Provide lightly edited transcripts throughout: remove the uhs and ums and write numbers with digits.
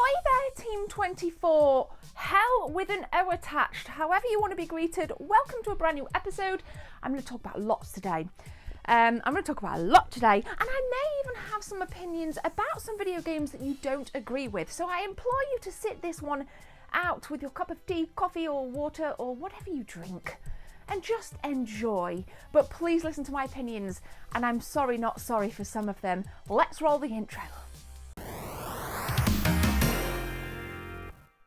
Ahoy there, Team 24! Hell with an O attached. However you want to be greeted, welcome to a brand new episode. I'm going to talk about lots today. I'm going to talk about a lot today, and I may even have some opinions about some video games that you don't agree with. So I implore you to sit this one out with your cup of tea, coffee or water or whatever you drink and just enjoy. But please listen to my opinions, and I'm sorry not sorry for some of them. Let's roll the intro.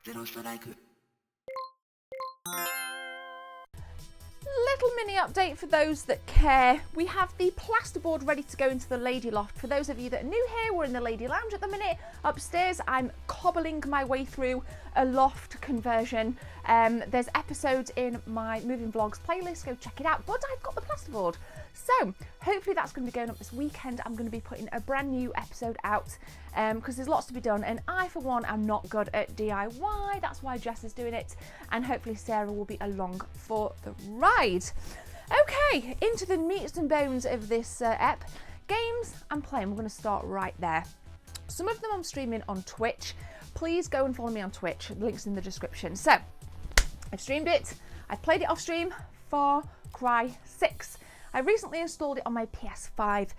Little mini update for those that care. We have the plasterboard ready to go into the lady loft. For those of you that are new here, we're in the lady lounge at the minute. Upstairs, I'm cobbling my way through a loft conversion. There's episodes in my moving vlogs playlist, go check it out, but I've got the plasterboard. So hopefully that's going to be going up this weekend. I'm going to be putting a brand new episode out because there's lots to be done, and I for one am not good at DIY. That's why Jess is doing it, and hopefully Sarah will be along for the ride. Okay, into the meats and bones of this ep. Games I'm playing, we're going to start right there. Some of them I'm streaming on Twitch. Please go and follow me on Twitch, links in the description. So I've streamed it, I've played it off stream. Far Cry 6. I recently installed it on my PS5,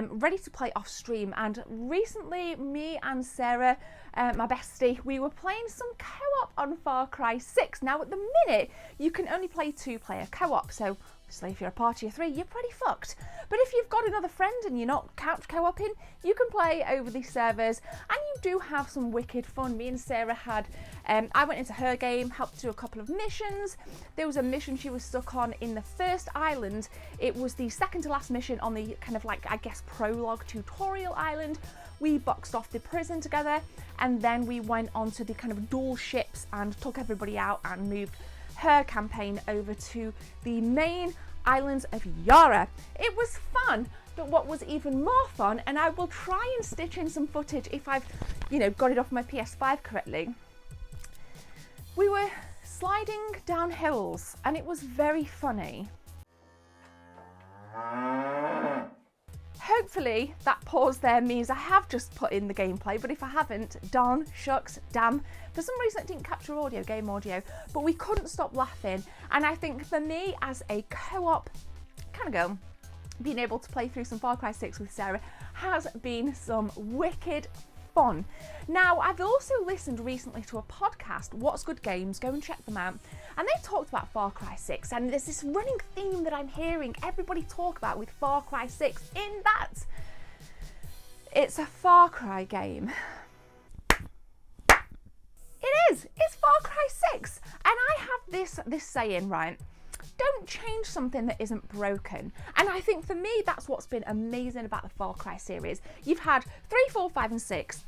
ready to play off stream, and recently me and Sarah, my bestie, we were playing some co-op on Far Cry 6. Now at the minute you can only play 2-player co-op, so obviously if you're a party of 3 you're pretty fucked. But if you've got another friend and you're not couch co-oping, you can play over these servers, and you do have some wicked fun. Me and Sarah had, I went into her game, helped do a couple of missions. There was a mission she was stuck on in the first island. It was the second to last mission on the kind of like, I guess, prologue tutorial island. We boxed off the prison together, and then we went on to the kind of dual ships and took everybody out and moved her campaign over to the main islands of Yara. It was fun, but what was even more fun, and I will try and stitch in some footage if I've, got it off my PS5 correctly. We were sliding down hills, and it was very funny. Hopefully that pause there means I have just put in the gameplay, but if I haven't, darn, shucks, damn. For some reason it didn't capture audio, game audio, but we couldn't stop laughing. And I think for me as a co-op kind of girl, being able to play through some Far Cry 6 with Sarah has been some wicked fun. Now, I've also listened recently to a podcast, What's Good Games, go and check them out, and they talked about Far Cry 6, and there's this running theme that I'm hearing everybody talk about with Far Cry 6, in that it's a Far Cry game. It is, it's Far Cry 6, and I have this saying, right, don't change something that isn't broken. And I think for me, that's what's been amazing about the Far Cry series. You've had 3, 4, 5 and 6.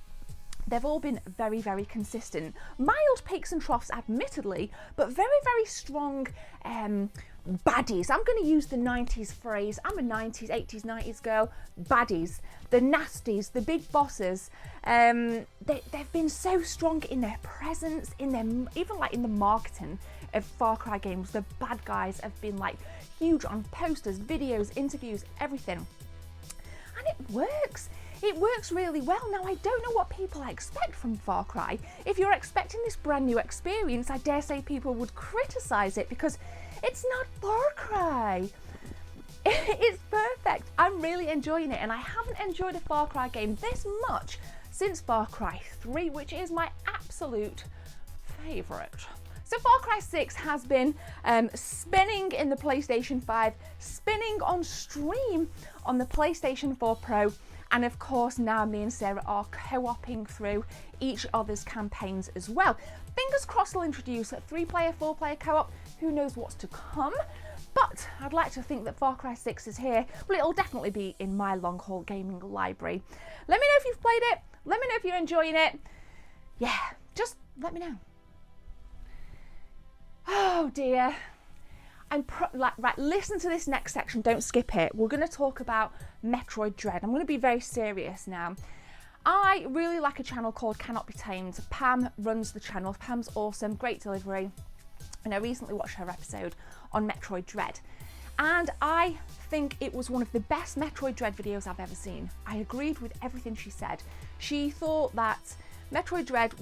They've all been very, very consistent. Mild peaks and troughs, admittedly, but very, very strong baddies. I'm going to use the 90s phrase. I'm a 90s, 80s, 90s girl. Baddies. The nasties, the big bosses. They've been so strong in their presence, in their, even like in the marketing of Far Cry games. The bad guys have been like huge on posters, videos, interviews, everything. And it works. It works really well. Now, I don't know what people expect from Far Cry. If you're expecting this brand new experience, I dare say people would criticise it because it's not Far Cry. It's perfect. I'm really enjoying it, and I haven't enjoyed a Far Cry game this much since Far Cry 3, which is my absolute favourite. So Far Cry 6 has been spinning in the PlayStation 5, spinning on stream on the PlayStation 4 Pro, and of course now me and Sarah are co-oping through each other's campaigns as well. Fingers crossed they'll introduce a 3-player, 4-player co-op, who knows what's to come, but I'd like to think that Far Cry 6 is here. Well, it'll definitely be in my long haul gaming library. Let me know if you've played it, let me know if you're enjoying it. Yeah, just let me know. Oh dear. Right, listen to this next section, don't skip it. We're going to talk about Metroid Dread. I'm going to be very serious now. I really like a channel called Cannot Be Tamed. Pam runs the channel. Pam's awesome, great delivery. And I recently watched her episode on Metroid Dread. And I think it was one of the best Metroid Dread videos I've ever seen. I agreed with everything she said. She thought that Metroid Dread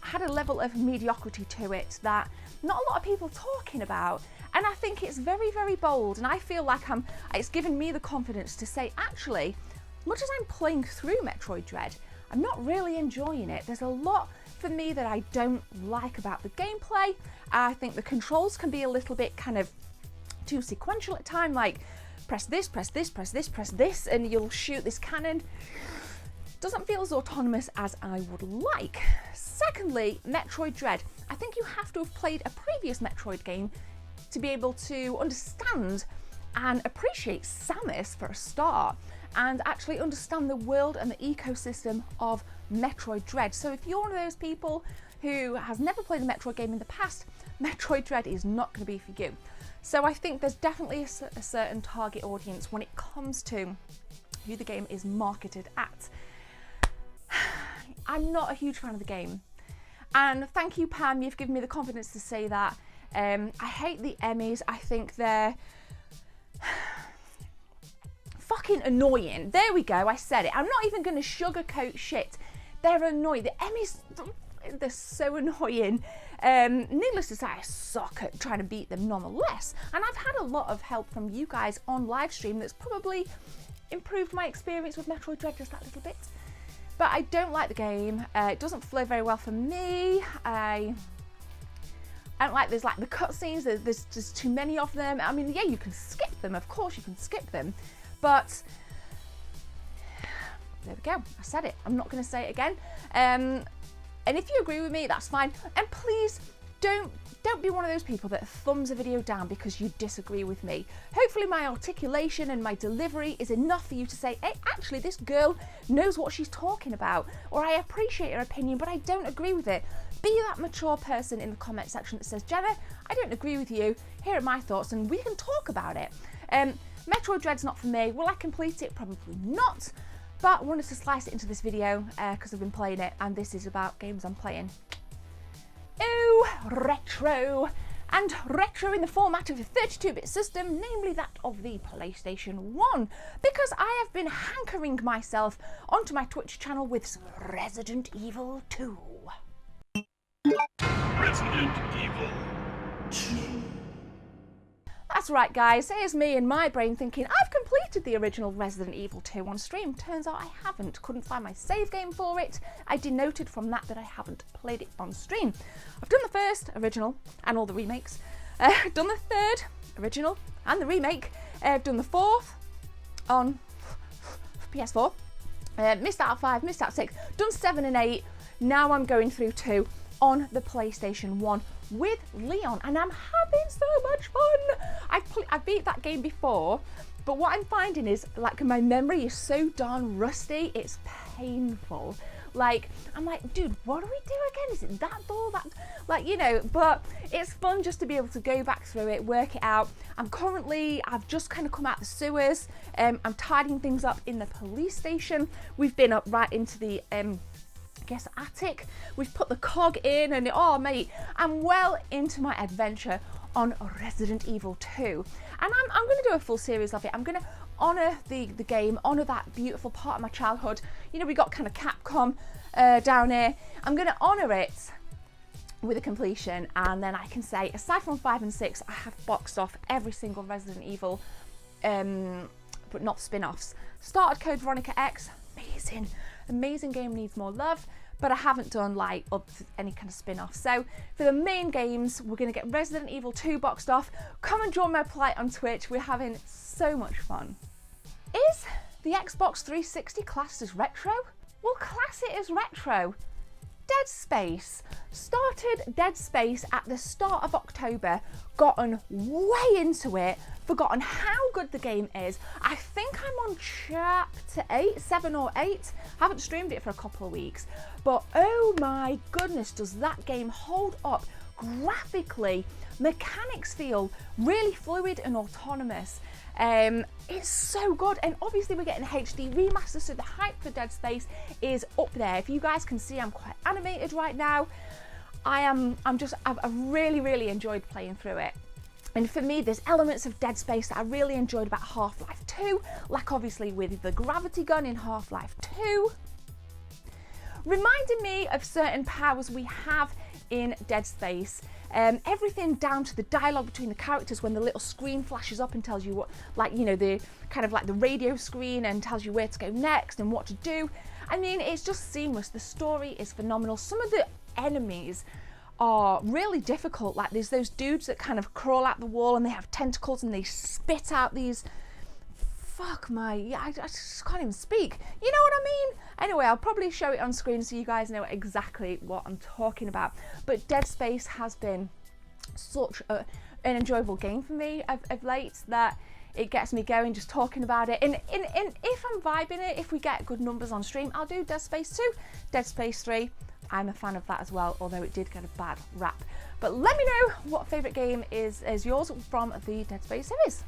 had a level of mediocrity to it that not a lot of people are talking about. And I think it's very, very bold. And I feel like it's given me the confidence to say, actually, much as I'm playing through Metroid Dread, I'm not really enjoying it. There's a lot for me that I don't like about the gameplay. I think the controls can be a little bit kind of too sequential at times, like press this, press this, press this, press this, and you'll shoot this cannon. Doesn't feel as autonomous as I would like. Secondly, Metroid Dread. I think you have to have played a previous Metroid game to be able to understand and appreciate Samus for a start, and actually understand the world and the ecosystem of Metroid Dread. So if you're one of those people who has never played a Metroid game in the past, Metroid Dread is not going to be for you. So I think there's definitely a certain target audience when it comes to who the game is marketed at. I'm not a huge fan of the game. And thank you, Pam, you've given me the confidence to say that. I hate the Emmys. I think they're fucking annoying. There we go, I said it. I'm not even going to sugarcoat shit. They're annoying. The Emmys, they're so annoying. Needless to say, I suck at trying to beat them nonetheless. And I've had a lot of help from you guys on live stream that's probably improved my experience with Metroid Dread just that little bit. But I don't like the game. It doesn't flow very well for me. I don't like there's like the cutscenes. There's just too many of them. I mean, yeah, you can skip them. Of course, you can skip them. But there we go. I said it. I'm not going to say it again. And if you agree with me, that's fine. And please don't be one of those people that thumbs a video down because you disagree with me. Hopefully my articulation and my delivery is enough for you to say, hey, actually this girl knows what she's talking about, or I appreciate her opinion but I don't agree with it. Be that mature person in the comment section that says, Jenna, I don't agree with you, here are my thoughts, and we can talk about it. Metroid Dread's not for me. Will I complete it? Probably not, but I wanted to slice it into this video because I've been playing it and this is about games I'm playing. Ooh, retro! And retro in the format of a 32-bit system, namely that of the PlayStation 1, because I have been hankering myself onto my Twitch channel with some Resident Evil 2. Resident Evil 2. That's right, guys, here's me in my brain thinking I've completed the original Resident Evil 2 on stream. Turns out I haven't. Couldn't find my save game for it. I denoted from that I haven't played it on stream. I've done the first original and all the remakes. I've done the third original and the remake. I've done the fourth on PS4. Missed out 5, missed out 6. Done 7 and 8. Now I'm going through 2 on the PlayStation 1 with Leon, and I'm having so much fun. I've beat that game before, but what I'm finding is like my memory is so darn rusty, it's painful. Like, I'm like, dude, what do we do again? Is it that door? That, like, you know, but it's fun just to be able to go back through it, work it out. I've just kind of come out the sewers. I'm tidying things up in the police station. We've been up right into the, attic. We've put the cog in and oh mate, I'm well into my adventure on Resident Evil 2, and I'm going to do a full series of it. I'm going to honour the game, honour that beautiful part of my childhood. You know, we got kind of Capcom down here. I'm going to honour it with a completion, and then I can say, aside from 5 and 6, I have boxed off every single Resident Evil, but not spin-offs. Started Code Veronica X, amazing game, needs more love, but I haven't done like any kind of spin-off. So for the main games, we're going to get Resident Evil 2 boxed off. Come and join my plight on Twitch. We're having so much fun. Is the Xbox 360 classed as retro? We'll class it as retro. Dead Space. Started Dead Space at the start of October, gotten way into it, forgotten how good the game is. I think I'm on chapter 7 or 8. Haven't streamed it for a couple of weeks, but oh my goodness, does that game hold up graphically. Mechanics feel really fluid and autonomous. It's so good, and obviously we're getting a HD remaster, so the hype for Dead Space is up there. If you guys can see, I'm quite animated right now. I've really enjoyed playing through it. And for me, there's elements of Dead Space that I really enjoyed about Half-Life 2, like obviously with the gravity gun in Half-Life 2. reminding me of certain powers we have in Dead Space. Everything down to the dialogue between the characters when the little screen flashes up and tells you what, like, you know, the kind of like the radio screen and tells you where to go next and what to do. I mean, it's just seamless. The story is phenomenal. Some of the enemies are really difficult. Like there's those dudes that kind of crawl out the wall and they have tentacles and they spit out these, I just can't even speak. You know what I mean? Anyway, I'll probably show it on screen so you guys know exactly what I'm talking about. But Dead Space has been such an enjoyable game for me of late that it gets me going just talking about it. And if I'm vibing it, if we get good numbers on stream, I'll do Dead Space 2, Dead Space 3. I'm a fan of that as well, although it did get a bad rap. But let me know what favourite game is yours from the Dead Space series.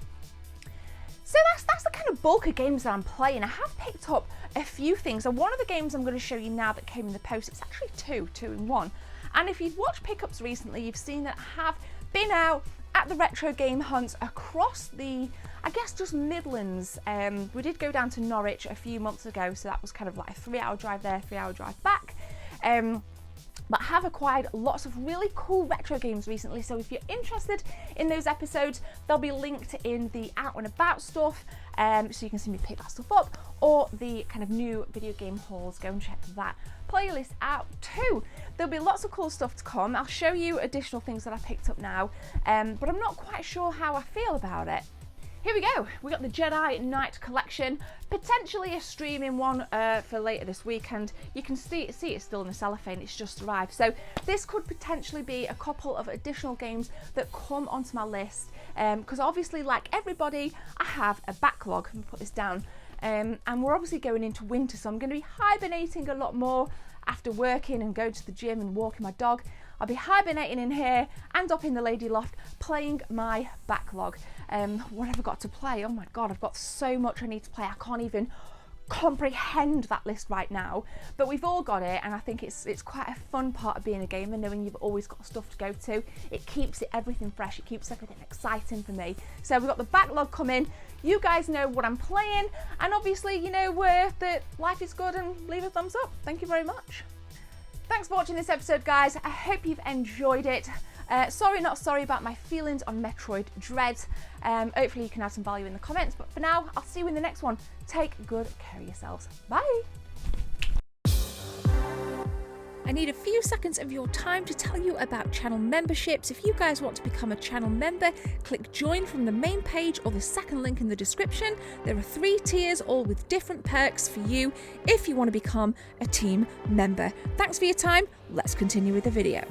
So that's the kind of bulk of games that I'm playing. I have picked up a few things, and one of the games I'm going to show you now that came in the post, it's actually two in one. And if you've watched pickups recently, you've seen that I have been out at the retro game hunts across the, I guess, just Midlands. We did go down to Norwich a few months ago, so that was kind of like a 3-hour drive there, 3-hour drive back. But I have acquired lots of really cool retro games recently, so if you're interested in those episodes, they'll be linked in the out and about stuff, so you can see me pick that stuff up, or the kind of new video game hauls. Go and check that playlist out too. There'll be lots of cool stuff to come. I'll show you additional things that I picked up now, but I'm not quite sure how I feel about it. Here we go, we got the Jedi Knight collection, potentially a streaming one for later this weekend. You can see it's still in the cellophane, it's just arrived. So this could potentially be a couple of additional games that come onto my list, because obviously, like everybody, I have a backlog. Let me put this down. And we're obviously going into winter, so I'm going to be hibernating a lot more after working and going to the gym and walking my dog. I'll be hibernating in here and up in the lady loft playing my backlog. What have I got to play? Oh my god, I've got so much I need to play. I can't even comprehend that list right now, but we've all got it, and I think it's quite a fun part of being a gamer, knowing you've always got stuff to go to. It keeps everything fresh, it keeps everything exciting for me. So we've got the backlog coming. You guys know what I'm playing, and obviously you know that life is good, and leave a thumbs up. Thank you very much. Thanks for watching this episode, guys. I hope you've enjoyed it. Sorry, not sorry about my feelings on Metroid Dread. Hopefully you can add some value in the comments, but for now, I'll see you in the next one. Take good care of yourselves. Bye. I need a few seconds of your time to tell you about channel memberships. If you guys want to become a channel member, click join from the main page or the second link in the description. There are 3 tiers, all with different perks for you if you want to become a team member. Thanks for your time. Let's continue with the video.